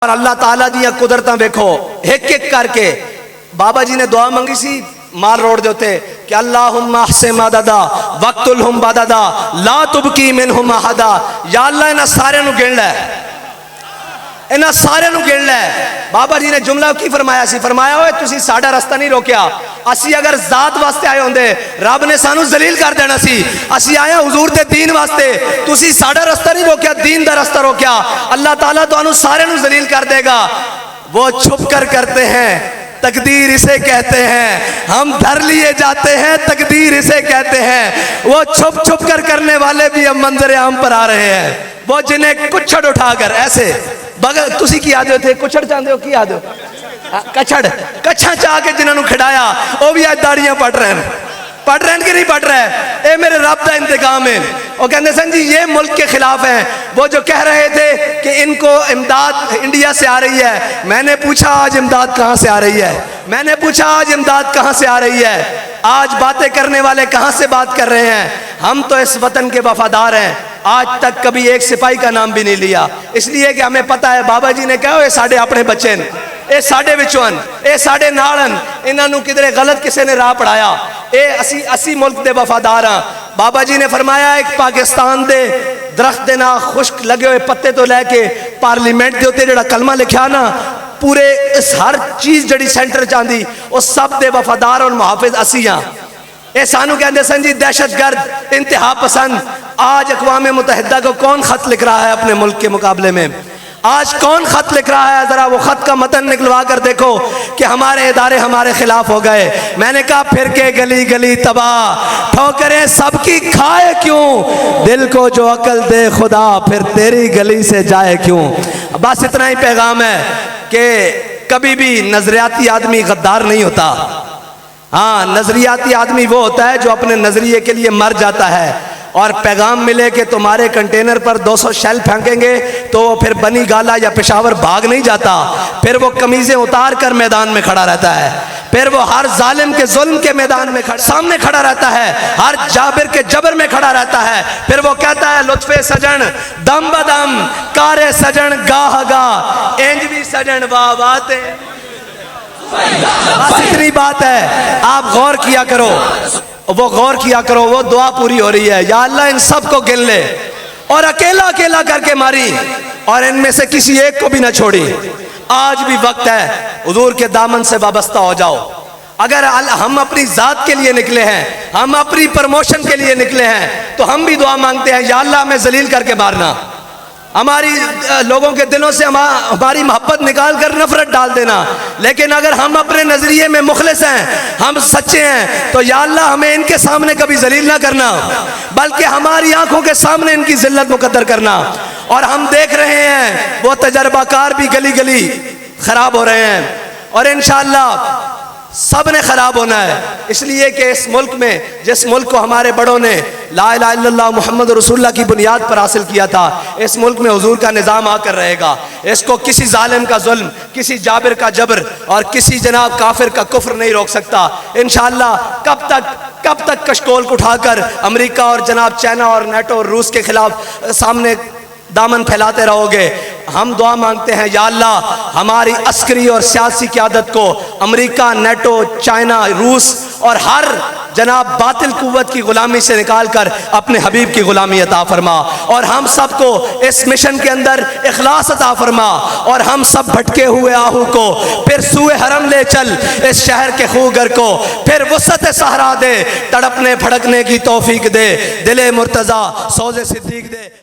और अल्लाह ताला दियां कुदरतां देखो एक एक करके। बाबा जी ने दुआ मंगी सी माल रोड दे उत्ते कि अल्लाहुम्मा अहसिन मददा वक्तुलहुम बददा ला तुबकी मिनहुम अहदा। या अल्लाह इन्हां सारे नूं गिण लै, इन्हां सारे नूं गिण लै। बाबा जी ने जुमला की फरमाया सी, फरमाया ओए तुसी साडा रास्ता नहीं रोकिया, असी अगर जात वास्ते आए होंदे रब ने सानू जलील कर देना सी। असी आए हुजूर दे दीन वास्ते, तुसी साडा रास्ता नहीं रोकिया, दीन दा रास्ता रोकिया। अल्लाह ताला तुहानू सारे नू जलील कर देगा। वो छुप कर करते हैं तकदीर इसे कहते हैं, हम धर लिए जाते हैं तकदीर इसे कहते हैं। वो छुप छुप कर करने वाले भी अब मंजर आम पर आ रहे हैं। वो जिन्हें कुछड़ उठाकर ऐसे बगल तुसी की आदे थे, कुछड़ चाहते हो की आदे हो, कछड़ कच्छा चाह के जिन्होंने खिडाया वो भी आज दाड़ियां पट रहे हैं, पट रहे हैं कि नहीं पट रहे हैं। ये मेरे रब का इंतकाम है। वो कहते सन जी ये मुल्क के खिलाफ हैं। वो जो कह रहे थे कि इनको इमदाद इंडिया से आ रही है, मैंने पूछा आज इमदाद कहाँ से आ रही है, मैंने पूछा आज इमदाद कहाँ से आ रही है। आज बातें करने वाले कहाँ से बात कर रहे हैं। हम तो इस वतन के वफादार हैं, आज तक कभी एक सिपाही का नाम भी नहीं लिया, इसलिए कि हमें पता है बाबा जी ने कहा ये साढ़े अपने बच्चे ने, ये साढ़े विचों ये साढ़े नालन, इन्होंने किधरे गलत किसी ने राह पढ़ाया। ये असी मुल्क दे वफादार हाँ। बाबा जी ने फरमाया एक पाकिस्तान दे दरख्त दे ना खुश्क लगे हुए पत्ते तो लैके पार्लीमेंट के उत्ते जिहड़ा कलमा लिखा ना, पूरे इस हर चीज़ जड़ी सेंटर चाहती वो सब दे वफादार और मुहाफिज असी हाँ। ये सानू कहते सन जी दहशत गर्द इंतहा पसंद। आज अक़वाम मुत्तहिदा को कौन खत लिख रहा है अपने मुल्क के मुकाबले में, आज कौन खत लिख रहा है। जरा वो खत का मतन निकलवा कर देखो कि हमारे इदारे हमारे खिलाफ हो गए। मैंने कहा फिर के गली गली तबाह, ठोकरें सबकी खाए क्यों, दिल को जो अकल दे खुदा फिर तेरी गली से जाए क्यों। बस इतना ही पैगाम है कि कभी भी नजरियाती आदमी गद्दार नहीं होता। हाँ, नजरियाती आदमी वो होता है जो अपने नजरिए के लिए मर जाता है। और पैगाम मिले कि तुम्हारे कंटेनर पर 200 शेल फेंकेंगे तो वो फिर बनी गाला या पेशावर भाग नहीं जाता, फिर वो कमीजें उतार कर मैदान में खड़ा रहता है, फिर वो हर जालिम के जुल्म के मैदान में सामने खड़ा रहता है, हर जाबिर के जबर में खड़ा रहता है। फिर वो कहता है लुत्फे सजन दम बदम कारे सजन गाह गा इंज भी सजन वाह बाते। बस इतनी बात है, आप गौर किया करो, वो गौर किया करो, वो दुआ पूरी हो रही है। या अल्लाह इन सब को गिन ले और अकेला अकेला करके मारी और इनमें से किसी एक को भी ना छोड़ी। आज भी वक्त है, हुजूर के दामन से वाबस्ता हो जाओ। अगर हम अपनी जात के लिए निकले हैं, हम अपनी प्रमोशन के लिए निकले हैं, तो हम भी दुआ मांगते हैं या अल्लाह हमें जलील करके मारना, हमारी लोगों के दिलों से हमारी मोहब्बत निकाल कर नफरत डाल देना। लेकिन अगर हम अपने नजरिए में मुखलिस हैं, हम सच्चे हैं, तो या अल्लाह हमें इनके सामने कभी जलील ना करना, बल्कि हमारी आंखों के सामने इनकी जिल्लत मुकद्दर करना। और हम देख रहे हैं वो तजर्बाकार भी गली गली खराब हो रहे हैं और इंशाअल्लाह सब ने खराब होना है। इसलिए कि इस मुल्क में, जिस मुल्क को हमारे बड़ों ने ला इलाहा इल्लल्लाह मुहम्मद रसूलुल्लाह की बुनियाद पर हासिल किया था, इस मुल्क में हुजूर का निज़ाम आकर रहेगा। इसको किसी जालिम का जुल्म, किसी जाबिर का जबर और किसी जनाब काफिर का कुफ्र नहीं रोक सकता। इंशाअल्लाह कब तक कशकोल को उठाकर अमेरिका और जनाब चाइना और नेटो और रूस के खिलाफ सामने दामन फैलाते रहोगे। हम दुआ मांगते हैं या अल्लाह हमारी अस्करी और सियासी क़यादत को अमेरिका, नेटो, चाइना, रूस और हर जनाब बातिल कुव्वत की गुलामी से निकाल कर अपने हबीब की गुलामी अता फरमा और हम सबको इस मिशन के अंदर इखलास अता फरमा और हम सब भटके हुए आहू को फिर सूए हरम ले चल, इस शहर के खूगर को फिर वसत सहरा दे, तड़पने भड़कने की तौफीक दे, दिले मुर्तज़ा सौज़े सिद्दीक दे।